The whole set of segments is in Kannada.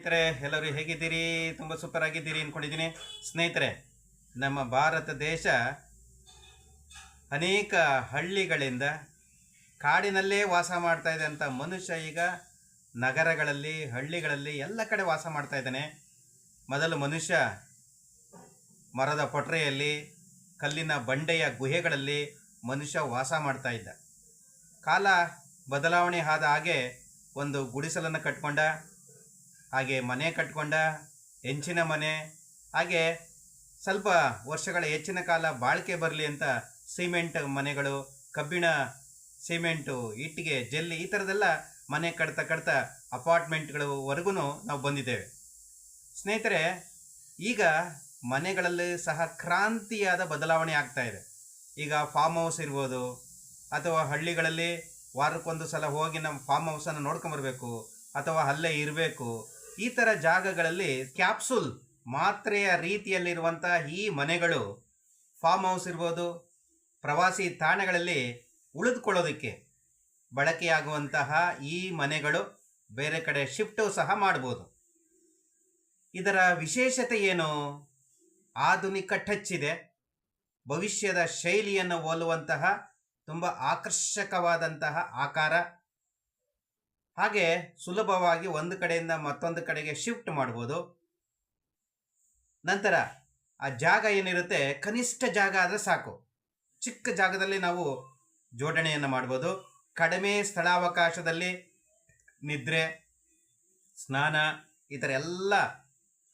ಸ್ನೇಹಿತರೆ, ಎಲ್ಲರೂ ಹೇಗಿದ್ದೀರಿ? ತುಂಬ ಸೂಪರ್ ಆಗಿದ್ದೀರಿ ಅಂದ್ಕೊಂಡಿದ್ದೀನಿ. ಸ್ನೇಹಿತರೆ, ನಮ್ಮ ಭಾರತ ದೇಶ ಅನೇಕ ಹಳ್ಳಿಗಳಿಂದ ಕಾಡಿನಲ್ಲೇ ವಾಸ ಮಾಡ್ತಾ ಇದೆ ಅಂತ ಮನುಷ್ಯ ಈಗ ನಗರಗಳಲ್ಲಿ, ಹಳ್ಳಿಗಳಲ್ಲಿ ಎಲ್ಲ ಕಡೆ ವಾಸ ಮಾಡ್ತಾ ಇದ್ದಾನೆ. ಮೊದಲು ಮನುಷ್ಯ ಮರದ ಪೊಟರೆಯಲ್ಲಿ, ಕಲ್ಲಿನ ಬಂಡೆಯ ಗುಹೆಗಳಲ್ಲಿ ಮನುಷ್ಯ ವಾಸ ಮಾಡ್ತಾ ಇದ್ದ. ಕಾಲ ಬದಲಾವಣೆ ಆದ ಹಾಗೆ ಒಂದು ಗುಡಿಸಲನ್ನು ಕಟ್ಕೊಂಡ, ಹಾಗೆ ಮನೆ ಕಟ್ಕೊಂಡ, ಹೆಂಚಿನ ಮನೆ, ಹಾಗೆ ಸ್ವಲ್ಪ ವರ್ಷಗಳ ಹೆಚ್ಚಿನ ಕಾಲ ಬಾಳಿಕೆ ಬರಲಿ ಅಂತ ಸಿಮೆಂಟ್ ಮನೆಗಳು, ಕಬ್ಬಿಣ, ಸಿಮೆಂಟು, ಇಟ್ಟಿಗೆ, ಜಲ್ಲಿ ಈ ಥರದ್ದೆಲ್ಲ ಮನೆ ಕಟ್ತಾ ಕಟ್ತಾ ಅಪಾರ್ಟ್ಮೆಂಟ್ಗಳವರೆಗೂ ನಾವು ಬಂದಿದ್ದೇವೆ. ಸ್ನೇಹಿತರೆ, ಈಗ ಮನೆಗಳಲ್ಲಿ ಸಹ ಕ್ರಾಂತಿಯಾದ ಬದಲಾವಣೆ ಆಗ್ತಾ ಇದೆ. ಈಗ ಫಾರ್ಮ್ ಹೌಸ್ ಇರ್ಬೋದು, ಅಥವಾ ಹಳ್ಳಿಗಳಲ್ಲಿ ವಾರಕ್ಕೊಂದು ಸಲ ಹೋಗಿ ನಮ್ಮ ಫಾರ್ಮ್ ಹೌಸನ್ನು ನೋಡ್ಕೊಂಬರ್ಬೇಕು, ಅಥವಾ ಅಲ್ಲೇ ಇರಬೇಕು. ಈ ಥರ ಜಾಗಗಳಲ್ಲಿ ಕ್ಯಾಪ್ಸುಲ್ ಮಾತ್ರೆಯ ರೀತಿಯಲ್ಲಿರುವಂಥ ಈ ಮನೆಗಳು, ಫಾರ್ಮ್ ಹೌಸ್ ಇರ್ಬೋದು, ಪ್ರವಾಸಿ ತಾಣಗಳಲ್ಲಿ ಉಳಿದುಕೊಳ್ಳೋದಕ್ಕೆ ಬಳಕೆಯಾಗುವಂತಹ ಈ ಮನೆಗಳು ಬೇರೆ ಕಡೆ ಶಿಫ್ಟು ಸಹ ಮಾಡ್ಬೋದು. ಇದರ ವಿಶೇಷತೆ ಏನು? ಆಧುನಿಕ ಟಚ್ ಇದೆ, ಭವಿಷ್ಯದ ಶೈಲಿಯನ್ನು ಹೋಲುವಂತಹ ತುಂಬ ಆಕರ್ಷಕವಾದಂತಹ ಆಕಾರ, ಹಾಗೆ ಸುಲಭವಾಗಿ ಒಂದು ಕಡೆಯಿಂದ ಮತ್ತೊಂದು ಕಡೆಗೆ ಶಿಫ್ಟ್ ಮಾಡ್ಬೋದು. ನಂತರ ಆ ಜಾಗ ಏನಿರುತ್ತೆ, ಕನಿಷ್ಠ ಜಾಗ ಆದರೆ ಸಾಕು, ಚಿಕ್ಕ ಜಾಗದಲ್ಲಿ ನಾವು ಜೋಡಣೆಯನ್ನು ಮಾಡ್ಬೋದು. ಕಡಿಮೆ ಸ್ಥಳಾವಕಾಶದಲ್ಲಿ ನಿದ್ರೆ, ಸ್ನಾನ, ಈ ಥರ ಎಲ್ಲ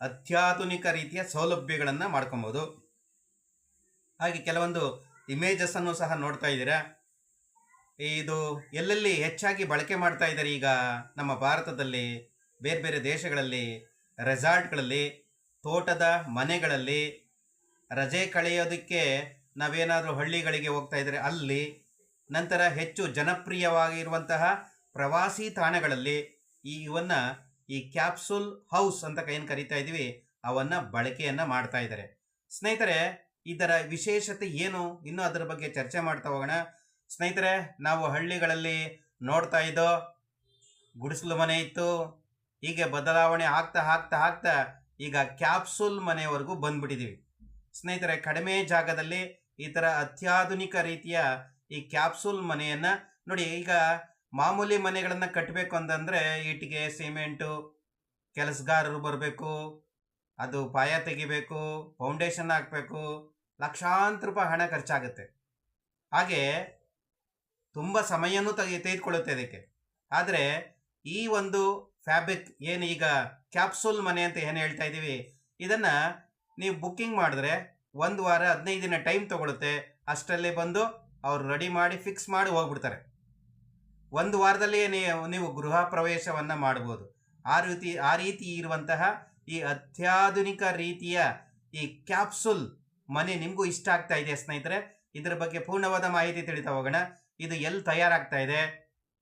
ಅತ್ಯಾಧುನಿಕ ರೀತಿಯ ಸೌಲಭ್ಯಗಳನ್ನು ಮಾಡ್ಕೊಬೋದು. ಹಾಗೆ ಕೆಲವೊಂದು ಇಮೇಜಸ್ಸನ್ನು ಸಹ ನೋಡ್ತಾ ಇದ್ದೀರಾ. ಇದು ಎಲ್ಲೆಲ್ಲಿ ಹೆಚ್ಚಾಗಿ ಬಳಕೆ ಮಾಡ್ತಾ ಇದ್ದಾರೆ ಈಗ ನಮ್ಮ ಭಾರತದಲ್ಲಿ, ಬೇರೆ ಬೇರೆ ದೇಶಗಳಲ್ಲಿ, ರೆಸಾರ್ಟ್ಗಳಲ್ಲಿ, ತೋಟದ ಮನೆಗಳಲ್ಲಿ, ರಜೆ ಕಳೆಯೋದಕ್ಕೆ ನಾವೇನಾದರೂ ಹಳ್ಳಿಗಳಿಗೆ ಹೋಗ್ತಾ ಇದ್ದರೆ ಅಲ್ಲಿ, ನಂತರ ಹೆಚ್ಚು ಜನಪ್ರಿಯವಾಗಿರುವಂತಹ ಪ್ರವಾಸಿ ತಾಣಗಳಲ್ಲಿ ಇವನ್ನು ಈ ಕ್ಯಾಪ್ಸುಲ್ ಹೌಸ್ ಅಂತ ಏನು ಕರಿತಾ ಇದ್ದೀವಿ ಅವನ್ನು ಬಳಕೆಯನ್ನು ಮಾಡ್ತಾ ಇದ್ದಾರೆ. ಸ್ನೇಹಿತರೆ, ಇದರ ವಿಶೇಷತೆ ಏನು? ಇನ್ನೂ ಅದರ ಬಗ್ಗೆ ಚರ್ಚೆ ಮಾಡ್ತಾ ಹೋಗೋಣ. ಸ್ನೇಹಿತರೆ, ನಾವು ಹಳ್ಳಿಗಳಲ್ಲಿ ನೋಡ್ತಾ ಇದ್ದೋ ಗುಡಿಸಲು ಮನೆ ಇತ್ತು, ಹೀಗೆ ಬದಲಾವಣೆ ಆಗ್ತಾ ಆಗ್ತಾ ಆಗ್ತಾ ಈಗ ಕ್ಯಾಪ್ಸುಲ್ ಮನೆಯವರೆಗೂ ಬಂದ್ಬಿಟ್ಟಿದ್ದೀವಿ. ಸ್ನೇಹಿತರೆ, ಕಡಿಮೆ ಜಾಗದಲ್ಲಿ ಈ ಥರ ಅತ್ಯಾಧುನಿಕ ರೀತಿಯ ಈ ಕ್ಯಾಪ್ಸುಲ್ ಮನೆಯನ್ನು ನೋಡಿ. ಈಗ ಮಾಮೂಲಿ ಮನೆಗಳನ್ನು ಕಟ್ಟಬೇಕು ಅಂತಂದರೆ ಇಟ್ಟಿಗೆ, ಸಿಮೆಂಟು, ಕೆಲಸಗಾರರು ಬರಬೇಕು, ಅದು ಪಾಯ ತೆಗಿಬೇಕು, ಫೌಂಡೇಶನ್ ಹಾಕಬೇಕು, ಲಕ್ಷಾಂತರ ರೂಪಾಯಿ ಹಣ ಖರ್ಚಾಗುತ್ತೆ. ಹಾಗೆ ತುಂಬ ಸಮಯನೂ ತೆಗೆದುಕೊಳ್ಳುತ್ತೆ ಅದಕ್ಕೆ. ಆದರೆ ಈ ಒಂದು ಫ್ಯಾಬ್ರಿಕ್ ಏನು ಈಗ ಕ್ಯಾಪ್ಸುಲ್ ಮನೆ ಅಂತ ಏನು ಹೇಳ್ತಾ ಇದ್ದೀವಿ, ಇದನ್ನು ನೀವು ಬುಕ್ಕಿಂಗ್ ಮಾಡಿದ್ರೆ 1 ವಾರ 15 ದಿನ ಟೈಮ್ ತೊಗೊಳುತ್ತೆ. ಅಷ್ಟರಲ್ಲಿ ಬಂದು ಅವರು ರೆಡಿ ಮಾಡಿ ಫಿಕ್ಸ್ ಮಾಡಿ ಹೋಗ್ಬಿಡ್ತಾರೆ. 1 ವಾರದಲ್ಲಿ ನೀವು ಗೃಹ ಪ್ರವೇಶವನ್ನು ಮಾಡ್ಬೋದು. ಆ ರೀತಿ ಇರುವಂತಹ ಈ ಅತ್ಯಾಧುನಿಕ ರೀತಿಯ ಈ ಕ್ಯಾಪ್ಸುಲ್ ಮನೆ ನಿಮಗೂ ಇಷ್ಟ ಆಗ್ತಾ ಇದೆ ಸ್ನೇಹಿತರೆ. ಇದರ ಬಗ್ಗೆ ಪೂರ್ಣವಾದ ಮಾಹಿತಿ ತಿಳಿತಾ ಹೋಗೋಣ. ಇದು ಎಲ್ಲಿ ತಯಾರಾಗ್ತಾ ಇದೆ,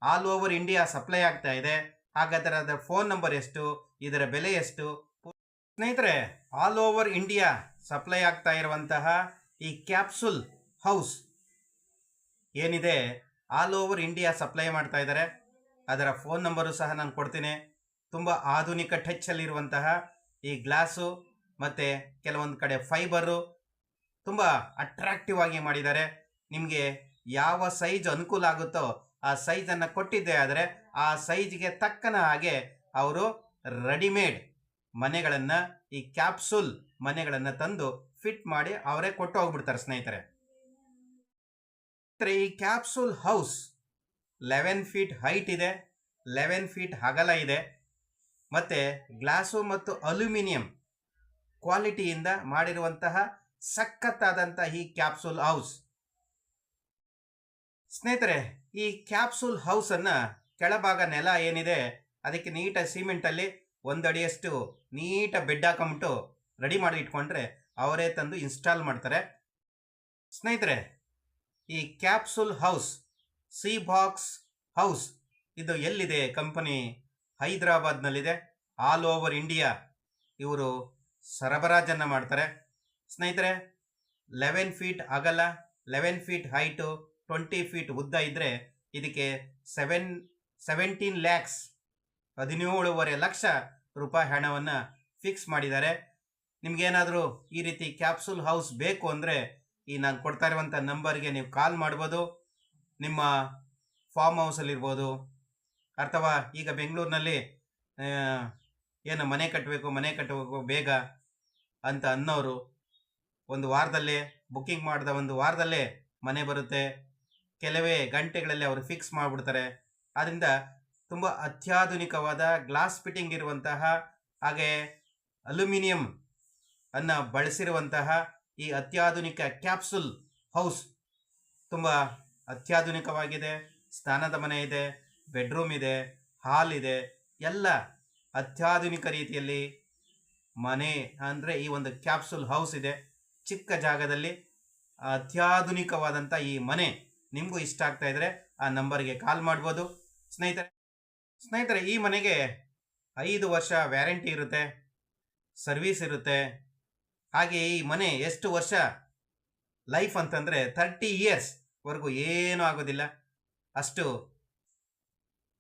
ಆಲ್ ಓವರ್ ಇಂಡಿಯಾ ಸಪ್ಲೈ ಆಗ್ತಾ ಇದೆ, ಹಾಗಾದರೆ ಅದರ ಫೋನ್ ನಂಬರ್ ಎಷ್ಟು, ಇದರ ಬೆಲೆ ಎಷ್ಟು? ಸ್ನೇಹಿತರೆ, ಆಲ್ ಓವರ್ ಇಂಡಿಯಾ ಸಪ್ಲೈ ಆಗ್ತಾ ಇರುವಂತಹ ಈ ಕ್ಯಾಪ್ಸುಲ್ ಹೌಸ್ ಏನಿದೆ, ಆಲ್ ಓವರ್ ಇಂಡಿಯಾ ಸಪ್ಲೈ ಮಾಡ್ತಾ ಇದ್ದಾರೆ. ಅದರ ಫೋನ್ ನಂಬರು ಸಹ ನಾನು ಕೊಡ್ತೀನಿ. ತುಂಬ ಆಧುನಿಕ ಟಚ್ಚಲ್ಲಿರುವಂತಹ ಈ ಗ್ಲಾಸು ಮತ್ತು ಕೆಲವೊಂದು ಕಡೆ ಫೈಬರು ತುಂಬ ಅಟ್ರಾಕ್ಟಿವ್ ಆಗಿ ಮಾಡಿದ್ದಾರೆ. ನಿಮಗೆ ಯಾವ ಸೈಜ್ ಅನುಕೂಲ ಆಗುತ್ತೋ ಆ ಸೈಜನ್ನು ಕೊಟ್ಟಿದ್ದೆ ಆದರೆ ಆ ಸೈಜ್ಗೆ ತಕ್ಕನ ಹಾಗೆ ಅವರು ರೆಡಿಮೇಡ್ ಮನೆಗಳನ್ನು, ಈ ಕ್ಯಾಪ್ಸುಲ್ ಮನೆಗಳನ್ನು ತಂದು ಫಿಟ್ ಮಾಡಿ ಅವರೇ ಕೊಟ್ಟು ಹೋಗ್ಬಿಡ್ತಾರೆ. ಸ್ನೇಹಿತರೆ, ಈ ಕ್ಯಾಪ್ಸುಲ್ ಹೌಸ್ 11 ಫೀಟ್ ಹೈಟ್ ಇದೆ, 11 ಫೀಟ್ ಅಗಲ ಇದೆ, ಮತ್ತು ಗ್ಲಾಸು ಮತ್ತು ಅಲ್ಯೂಮಿನಿಯಂ ಕ್ವಾಲಿಟಿಯಿಂದ ಮಾಡಿರುವಂತಹ ಸಖತ್ತಾದಂತಹ ಈ ಕ್ಯಾಪ್ಸುಲ್ ಹೌಸ್. ಸ್ನೇಹಿತರೆ, ಈ ಕ್ಯಾಪ್ಸುಲ್ ಹೌಸನ್ನು ಕೆಳಭಾಗ ನೆಲ ಏನಿದೆ ಅದಕ್ಕೆ ನೀಟಾಗಿ ಸಿಮೆಂಟಲ್ಲಿ 1 ಅಡಿಯಷ್ಟು ನೀಟ ಬೆಡ್ ಹಾಕೊಂಬಿಟ್ಟು ರೆಡಿ ಮಾಡಿ ಇಟ್ಕೊಂಡ್ರೆ ಅವರೇ ತಂದು ಇನ್ಸ್ಟಾಲ್ ಮಾಡ್ತಾರೆ. ಸ್ನೇಹಿತರೆ, ಈ capsule house C box house ಇದು ಎಲ್ಲಿದೆ? ಕಂಪನಿ ಹೈದರಾಬಾದ್ನಲ್ಲಿದೆ. ಆಲ್ ಓವರ್ ಇಂಡಿಯಾ ಇವರು ಸರಬರಾಜನ್ನು ಮಾಡ್ತಾರೆ. ಸ್ನೇಹಿತರೆ, 11 ಫೀಟ್ ಅಗಲ, 11 ಫೀಟ್ ಹೈಟು, 20 ಫೀಟ್ ಉದ್ದ ಇದ್ದರೆ ಇದಕ್ಕೆ 17 ಲ್ಯಾಕ್ಸ್ 17.5 ಲಕ್ಷ ರೂಪಾಯಿ ಹಣವನ್ನು ಫಿಕ್ಸ್ ಮಾಡಿದ್ದಾರೆ. ನಿಮಗೇನಾದರೂ ಈ ರೀತಿ ಕ್ಯಾಪ್ಸೂಲ್ ಹೌಸ್ ಬೇಕು ಅಂದರೆ ಈ ನಾನು ಕೊಡ್ತಾ ಇರುವಂಥ ನಂಬರ್ಗೆ ನೀವು ಕಾಲ್ ಮಾಡ್ಬೋದು. ನಿಮ್ಮ ಫಾರ್ಮ್ ಹೌಸಲ್ಲಿರ್ಬೋದು, ಅಥವಾ ಈಗ ಬೆಂಗಳೂರಿನಲ್ಲಿ ಏನು ಮನೆ ಕಟ್ಟಬೇಕು ಬೇಗ ಅಂತ ಅನ್ನೋರು ಒಂದು ವಾರದಲ್ಲೇ ಬುಕ್ಕಿಂಗ್ ಮಾಡಿದ ಒಂದು ವಾರದಲ್ಲೇ ಮನೆ ಬರುತ್ತೆ. ಕೆಲವೇ ಗಂಟೆಗಳಲ್ಲಿ ಅವರು ಫಿಕ್ಸ್ ಮಾಡಿಬಿಡ್ತಾರೆ. ಆದ್ದರಿಂದ ತುಂಬ ಅತ್ಯಾಧುನಿಕವಾದ ಗ್ಲಾಸ್ ಫಿಟ್ಟಿಂಗ್ ಇರುವಂತಹ, ಹಾಗೆ ಅಲ್ಯೂಮಿನಿಯಂ ಅನ್ನು ಬಳಸಿರುವಂತಹ ಈ ಅತ್ಯಾಧುನಿಕ ಕ್ಯಾಪ್ಸೂಲ್ ಹೌಸ್ ತುಂಬ ಅತ್ಯಾಧುನಿಕವಾಗಿದೆ. ಸ್ನಾನದ ಮನೆ ಇದೆ, ಬೆಡ್ರೂಮ್ ಇದೆ, ಹಾಲ್ ಇದೆ, ಎಲ್ಲ ಅತ್ಯಾಧುನಿಕ ರೀತಿಯಲ್ಲಿ ಮನೆ ಅಂದರೆ ಈ ಒಂದು ಕ್ಯಾಪ್ಸೂಲ್ ಹೌಸ್ ಇದೆ. ಚಿಕ್ಕ ಜಾಗದಲ್ಲಿ ಅತ್ಯಾಧುನಿಕವಾದಂಥ ಈ ಮನೆ ನಿಮಗೂ ಇಷ್ಟ ಆಗ್ತಾ ಇದ್ದರೆ ಆ ನಂಬರ್ಗೆ ಕಾಲ್ ಮಾಡ್ಬೋದು. ಸ್ನೇಹಿತರೆ, ಈ ಮನೆಗೆ 5 ವರ್ಷ ವ್ಯಾರಂಟಿ ಇರುತ್ತೆ, ಸರ್ವಿಸ್ ಇರುತ್ತೆ. ಹಾಗೆ ಈ ಮನೆ ಎಷ್ಟು ವರ್ಷ ಲೈಫ್ ಅಂತಂದರೆ 30 ಇಯರ್ಸ್ವರೆಗೂ ಏನೂ ಆಗೋದಿಲ್ಲ. ಅಷ್ಟು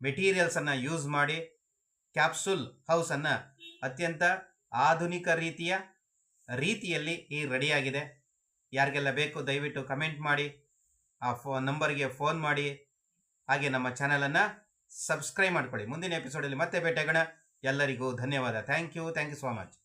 ಮೆಟೀರಿಯಲ್ಸನ್ನು ಯೂಸ್ ಮಾಡಿ ಕ್ಯಾಪ್ಸೂಲ್ ಹೌಸನ್ನು ಅತ್ಯಂತ ಆಧುನಿಕ ರೀತಿಯಲ್ಲಿ ಈ ರೆಡಿಯಾಗಿದೆ. ಯಾರಿಗೆಲ್ಲ ಬೇಕು ದಯವಿಟ್ಟು ಕಮೆಂಟ್ ಮಾಡಿ, ಆ ನಂಬರ್ಗೆ ಫೋನ್ ಮಾಡಿ, ಹಾಗೆ ನಮ್ಮ ಚಾನಲನ್ನು ಸಬ್ಸ್ಕ್ರೈಬ್ ಮಾಡ್ಕೊಳ್ಳಿ. ಮುಂದಿನ ಎಪಿಸೋಡಲ್ಲಿ ಮತ್ತೆ ಭೇಟಿಯಾಗೋಣ. ಎಲ್ಲರಿಗೂ ಧನ್ಯವಾದ. Thank you so much.